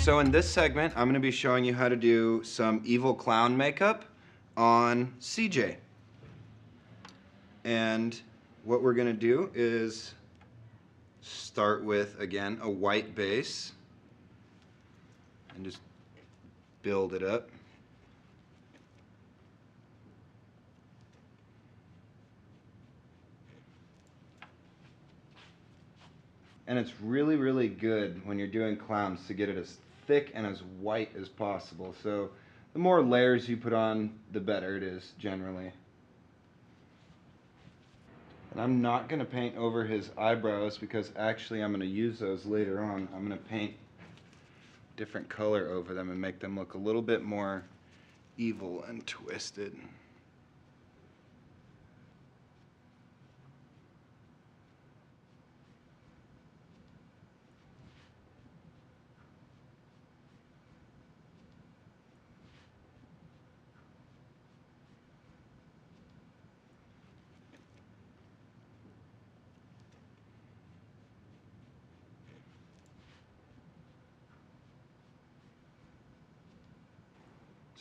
So in this segment, I'm going to be showing you how to do some evil clown makeup on CJ. And what we're going to do is start with, again, a white base and just build it up. And it's really, really good when you're doing clowns to get it as thick and as white as possible. So the more layers you put on, the better it is generally. And I'm not going to paint over his eyebrows because actually I'm going to use those later on. I'm going to paint different color over them and make them look a little bit more evil and twisted.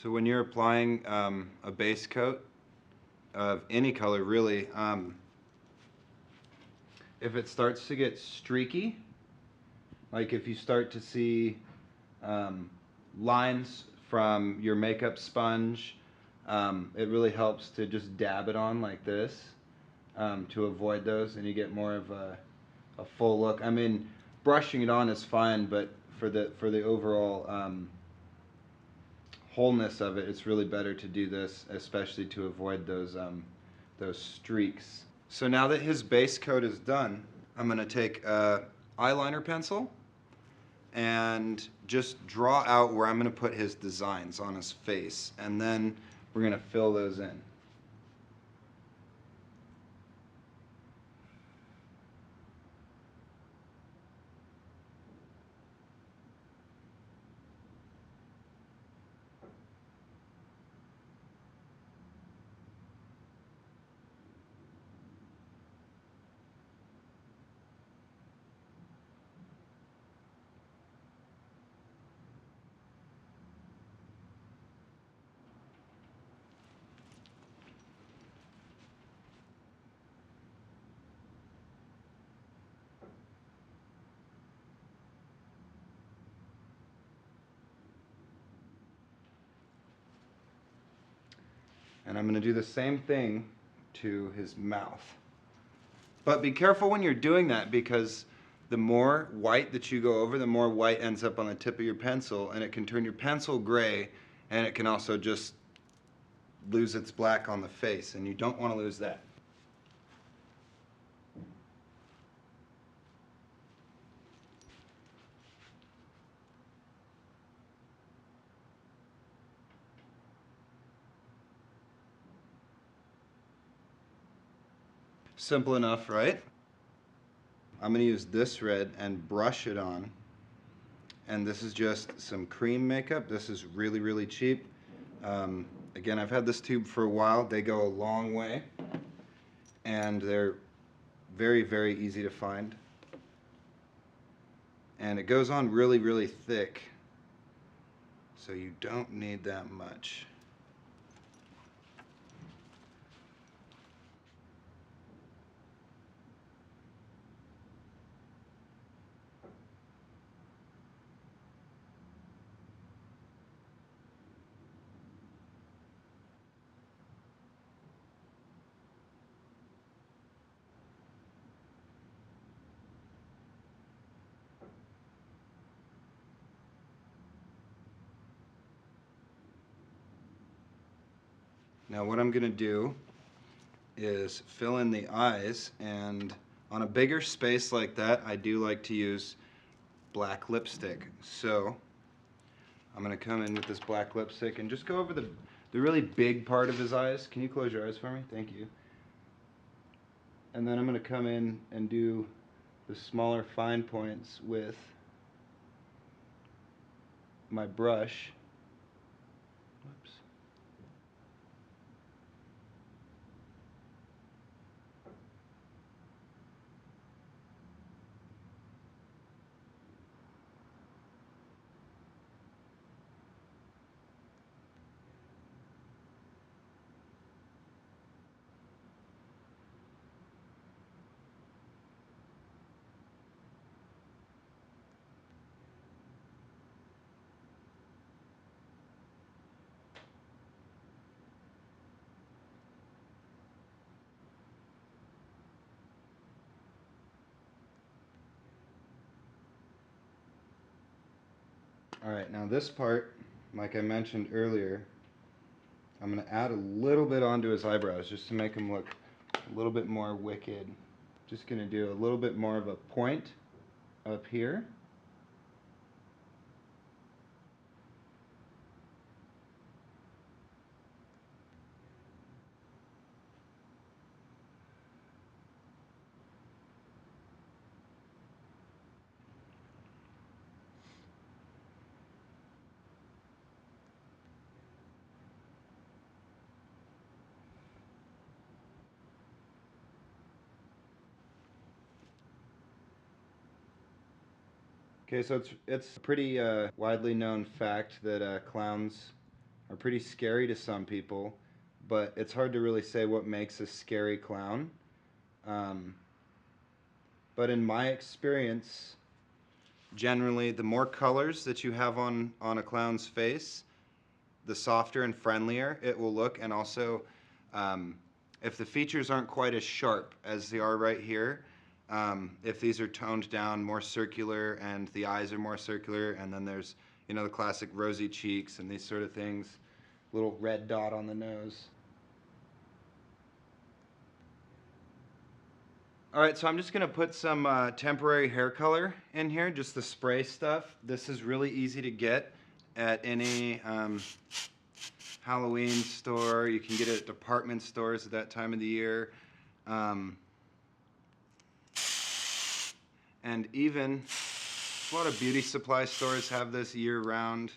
So when you're applying a base coat of any color really, if it starts to get streaky, like if you start to see lines from your makeup sponge, it really helps to just dab it on like this to avoid those, and you get more of a full look. I mean, brushing it on is fine, but for the overall wholeness of it, it's really better to do this, especially to avoid those streaks. So now that his base coat is done, I'm going to take a eyeliner pencil and just draw out where I'm going to put his designs on his face, and then we're going to fill those in. And I'm going to do the same thing to his mouth. But be careful when you're doing that, because the more white that you go over, the more white ends up on the tip of your pencil, and it can turn your pencil gray, and it can also just lose its black on the face, and you don't want to lose that. Simple enough, right? I'm going to use this red and brush it on. And this is just some cream makeup. This is really, really cheap. Again, I've had this tube for a while. They go a long way. And they're very, very easy to find. And it goes on really, really thick. So you don't need that much. Now what I'm going to do is fill in the eyes, and on a bigger space like that, I do like to use black lipstick. So I'm going to come in with this black lipstick and just go over the really big part of his eyes. Can you close your eyes for me? Thank you. And then I'm going to come in and do the smaller fine points with my brush. Whoops. Alright, now this part, like I mentioned earlier, I'm going to add a little bit onto his eyebrows just to make him look a little bit more wicked. Just going to do a little bit more of a point up here. Okay, so it's a pretty widely known fact that clowns are pretty scary to some people, but it's hard to really say what makes a scary clown. Um, but in my experience, generally, the more colors that you have on a clown's face, the softer and friendlier it will look, and also um, if the features aren't quite as sharp as they are right here, if these are toned down, more circular, and the eyes are more circular, and then there's, you know, the classic rosy cheeks and these sort of things, little red dot on the nose. All right, so I'm just gonna put some temporary hair color in here, just the spray stuff. This is really easy to get at any Halloween store. You can get it at department stores at that time of the year. And even a lot of beauty supply stores have this year-round.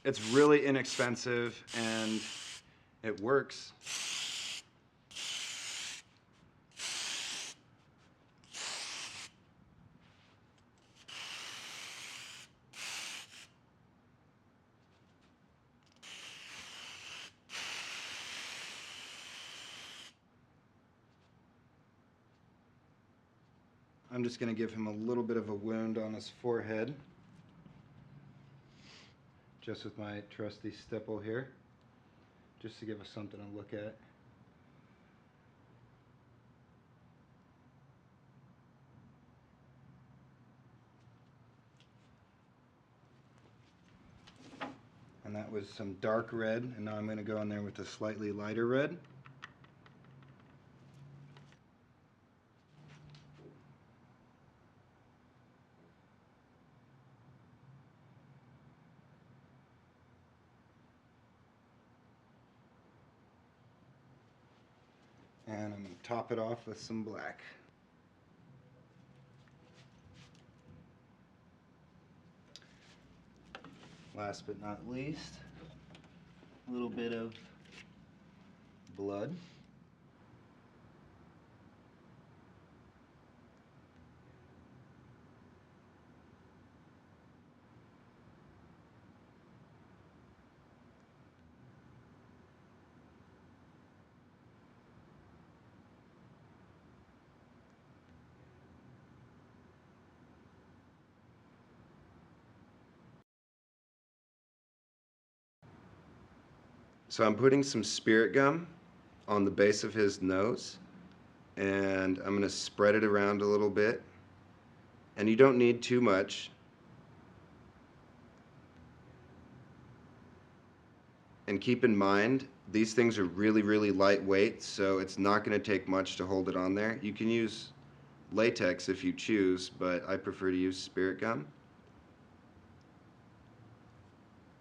It's really inexpensive and it works. I'm just going to give him a little bit of a wound on his forehead, just with my trusty stipple here, just to give us something to look at. And that was some dark red, and now I'm going to go in there with a slightly lighter red. And I'm going to top it off with some black. Last but not least, a little bit of blood. So I'm putting some spirit gum on the base of his nose, and I'm going to spread it around a little bit. And you don't need too much. And keep in mind, these things are really, really lightweight, so it's not going to take much to hold it on there. You can use latex if you choose, but I prefer to use spirit gum.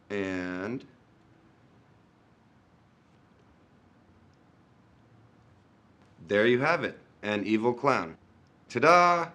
And there you have it, an evil clown. Ta-da!